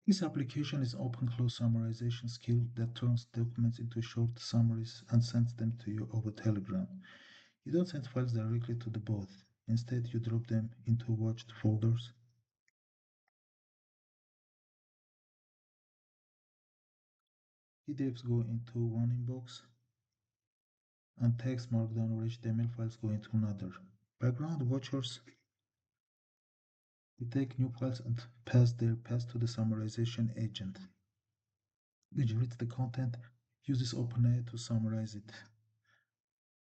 This application is OpenClaw summarization skill that turns documents into short summaries and sends them to you over Telegram. You don't send files directly to the bot. Instead, you drop them into watched folders. PDFs go into one inbox, and text, markdown, or HTML files go into another. Background watchers, we take new files and pass their path to the summarization agent, which reads the content, uses OpenAI to summarize it,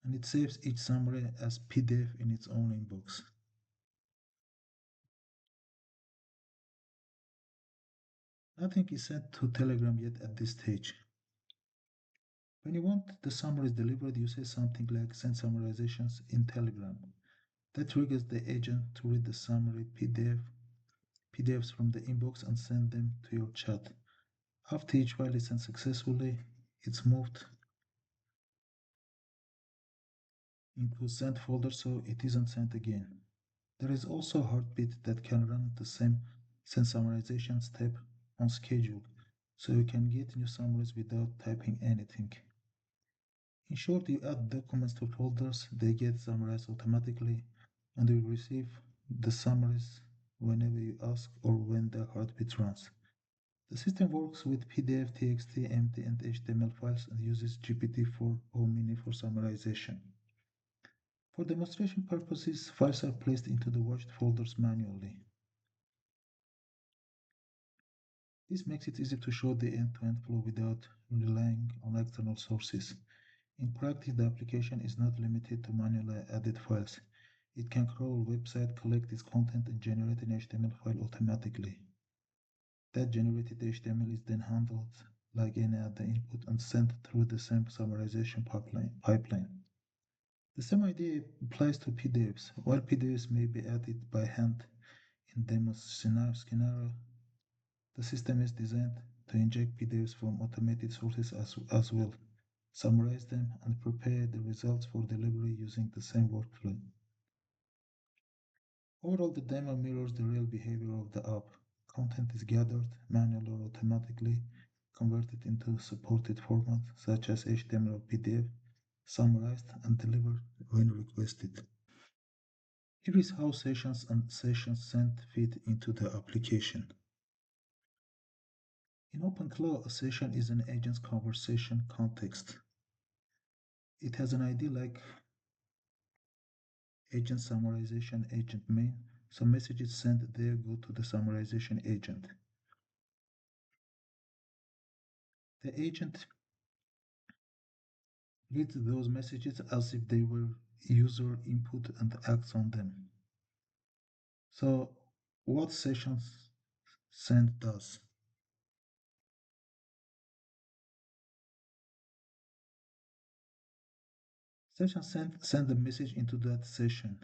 and it saves each summary as PDF in its own inbox. Nothing is sent to Telegram yet at this stage. When you want the summaries delivered, you say something like send summarizations in Telegram. That triggers the agent to read the summary PDFs from the inbox and send them to your chat. After each file is sent successfully, it's moved into sent folder so it isn't sent again. There is also a heartbeat that can run the same send summarization step on schedule, so you can get new summaries without typing anything. In short, you add documents to folders, they get summarized automatically, and you receive the summaries whenever you ask or when the heartbeat runs. The system works with PDF, TXT, MT, and HTML files and uses GPT-4 or Mini for summarization. For demonstration purposes, files are placed into the watched folders manually. This makes it easy to show the end-to-end flow without relying on external sources. In practice, the application is not limited to manually added files. It can crawl a website, collect its content, and generate an HTML file automatically. That generated HTML is then handled like any other input and sent through the same summarization pipeline. The same idea applies to PDFs. While PDFs may be added by hand in demo scenario, the system is designed to inject PDFs from automated sources as well, summarize them, and prepare the results for delivery using the same workflow. Overall, the demo mirrors the real behavior of the app. Content is gathered manually or automatically, converted into supported format such as HTML or PDF, summarized and delivered when requested. Here is how sessions and sessions sent fit into the application. In OpenClaw, a session is an agent's conversation context. It has an ID like agent summarization agent main, so messages sent there go to the summarization agent. The agent reads those messages as if they were user input and acts on them. So, what sessions send does? Session send a message into that session.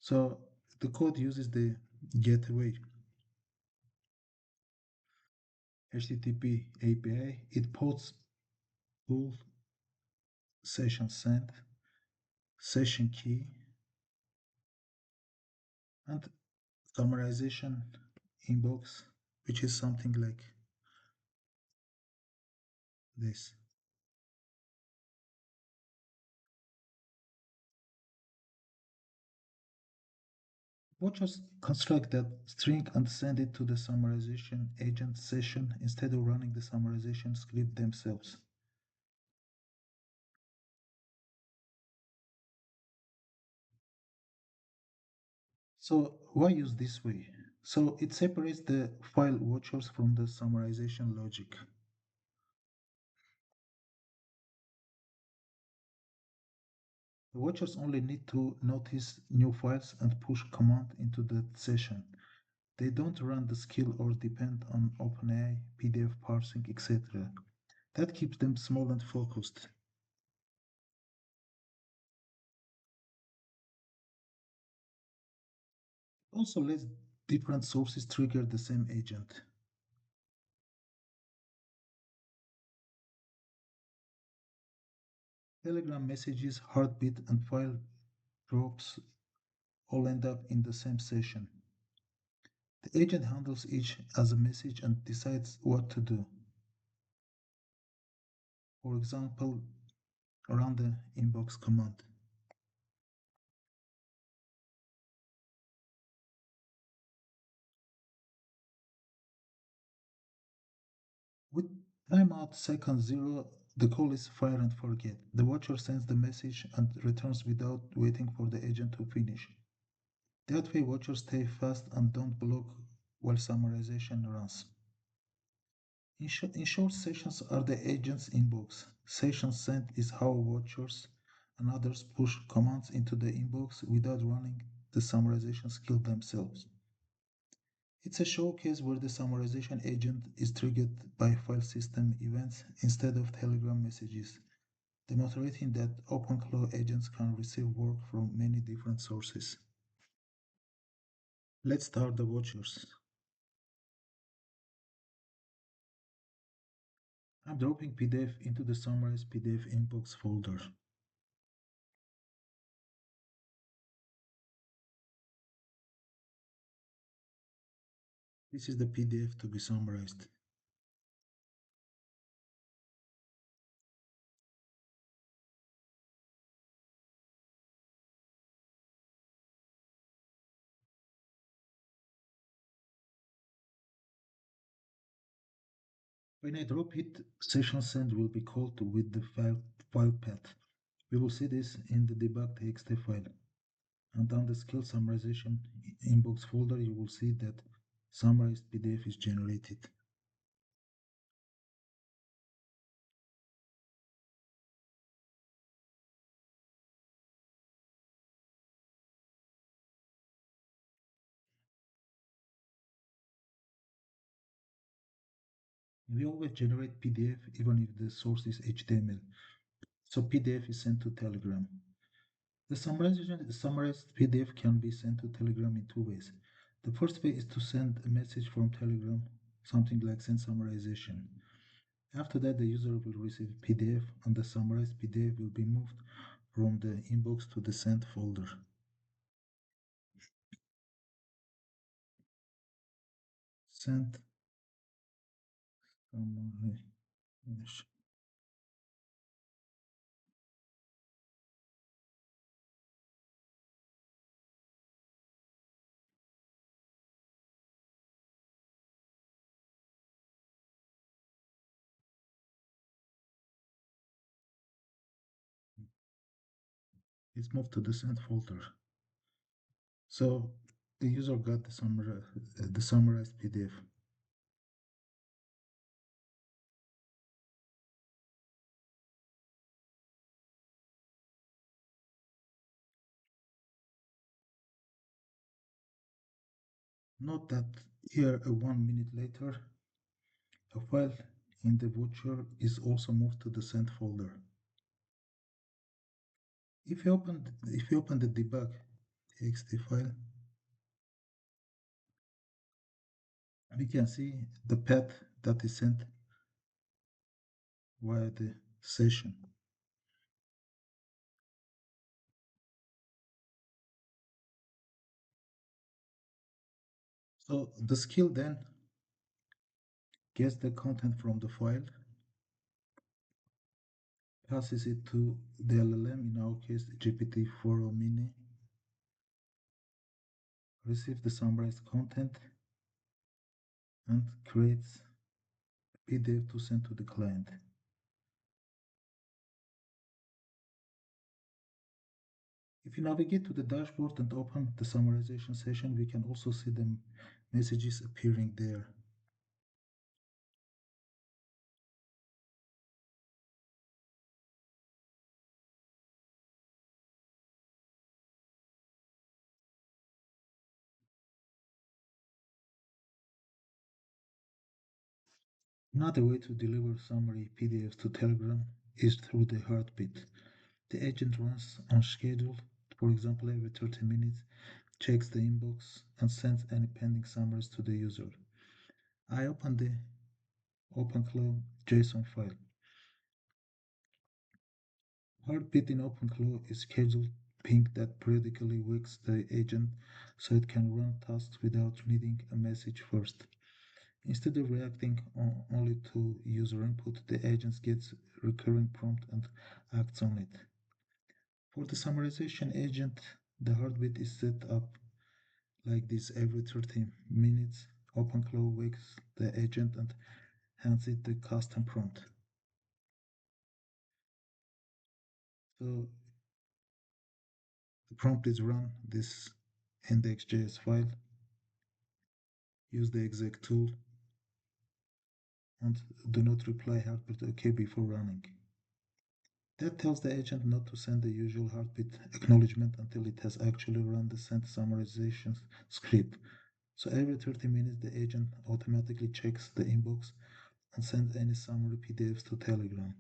So the code uses the gateway HTTP API. It ports full session send, session key, and summarization inbox, which is something like this. Watchers construct that string and send it to the summarization agent session instead of running the summarization script themselves. So why use this way? So it separates the file watchers from the summarization logic. The watchers only need to notice new files and push command into the session. They don't run the skill or depend on OpenAI, PDF parsing, etc. That keeps them small and focused. Also lets different sources trigger the same agent. Telegram messages, heartbeat, and file drops all end up in the same session. The agent handles each as a message and decides what to do. For example, run the inbox command. With timeout second zero, the call is fire and forget. The watcher sends the message and returns without waiting for the agent to finish. That way, watchers stay fast and don't block while summarization runs. In short, sessions are the agent's inbox. Session sent is how watchers and others push commands into the inbox without running the summarization skill themselves. It's a showcase where the summarization agent is triggered by file system events instead of Telegram messages, demonstrating that OpenClaw agents can receive work from many different sources. Let's start the watchers. I'm dropping PDF into the Summarized PDF inbox folder. This is the PDF to be summarized. When I drop it, session send will be called with the file path. We will see this in the debug.txt file. And on the skill summarization inbox folder, you will see that summarized PDF is generated. We always generate PDF even if the source is HTML. So PDF is sent to Telegram. The summarized PDF can be sent to Telegram in two ways. The first way is to send a message from Telegram, something like send summarization. After that, the user will receive PDF and the summarized PDF will be moved from the inbox to the sent folder. Sent summarization. It's moved to the sent folder. So the user got the summarized PDF. Note that here, 1 minute later, a file in the voucher is also moved to the sent folder. If you open the debug.txt file, we can see the path that is sent via the session. So the skill then gets the content from the file, passes it to the LLM, in our case GPT-4o Mini, receives the summarized content, and creates a PDF to send to the client. If you navigate to the dashboard and open the summarization session, we can also see the messages appearing there. Another way to deliver summary PDFs to Telegram is through the heartbeat. The agent runs on schedule, for example, every 30 minutes, checks the inbox, and sends any pending summaries to the user. I open the OpenClaw JSON file. Heartbeat in OpenClaw is scheduled ping that periodically wakes the agent so it can run tasks without reading a message first. Instead of reacting only to user input, the agent gets a recurring prompt and acts on it. For the summarization agent, the heartbeat is set up like this: every 30 minutes. OpenClaw wakes the agent and hands it the custom prompt. So the prompt is: run this index.js file, use the exec tool, and do not reply heartbeat OK before running. That tells the agent not to send the usual heartbeat acknowledgement until it has actually run the send summarization script. So every 30 minutes, the agent automatically checks the inbox and sends any summary PDFs to Telegram.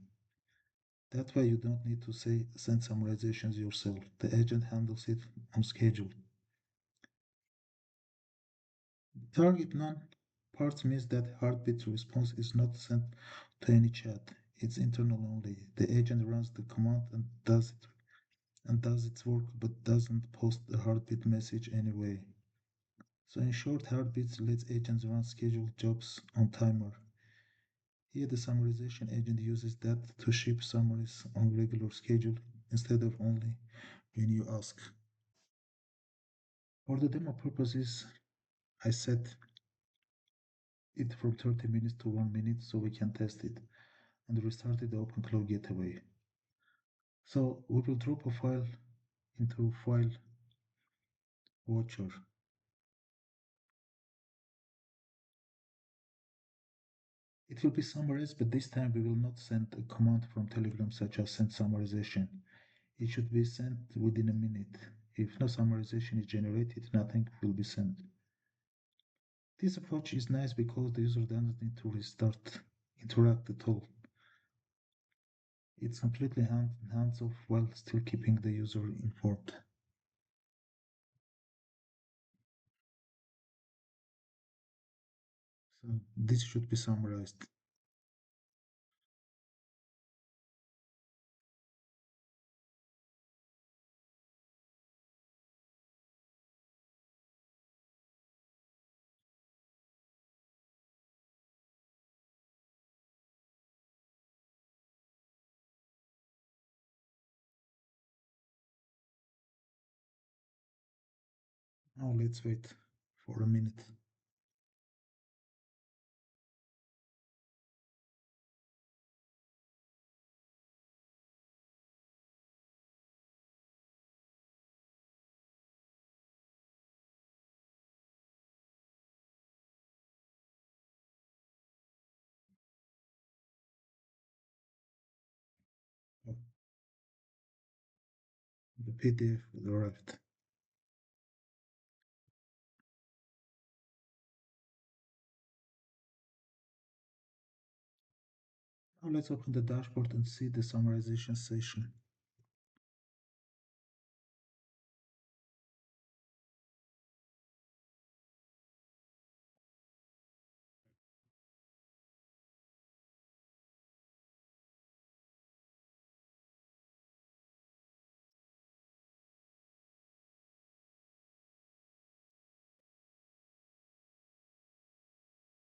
That way, you don't need to say send summarizations yourself. The agent handles it on schedule. Target none parts means that heartbeat response is not sent to any chat. It's internal only. The agent runs the command and does its work but doesn't post the heartbeat message anyway. So in short, heartbeats lets agents run scheduled jobs on timer. Here the summarization agent uses that to ship summaries on regular schedule instead of only when you ask. For the demo purposes, I set it from 30 minutes to 1 minute so we can test it and restarted the OpenClaw gateway. So we will drop a file into file watcher. It will be summarized, but this time we will not send a command from Telegram such as send summarization. It should be sent within a minute. If no summarization is generated, nothing will be sent. This approach is nice because the user doesn't need to interact at all. It's completely hands off while still keeping the user informed. So this should be summarized. Now let's wait for a minute. Oh, the PDF arrived. Now let's open the dashboard and see the summarization session.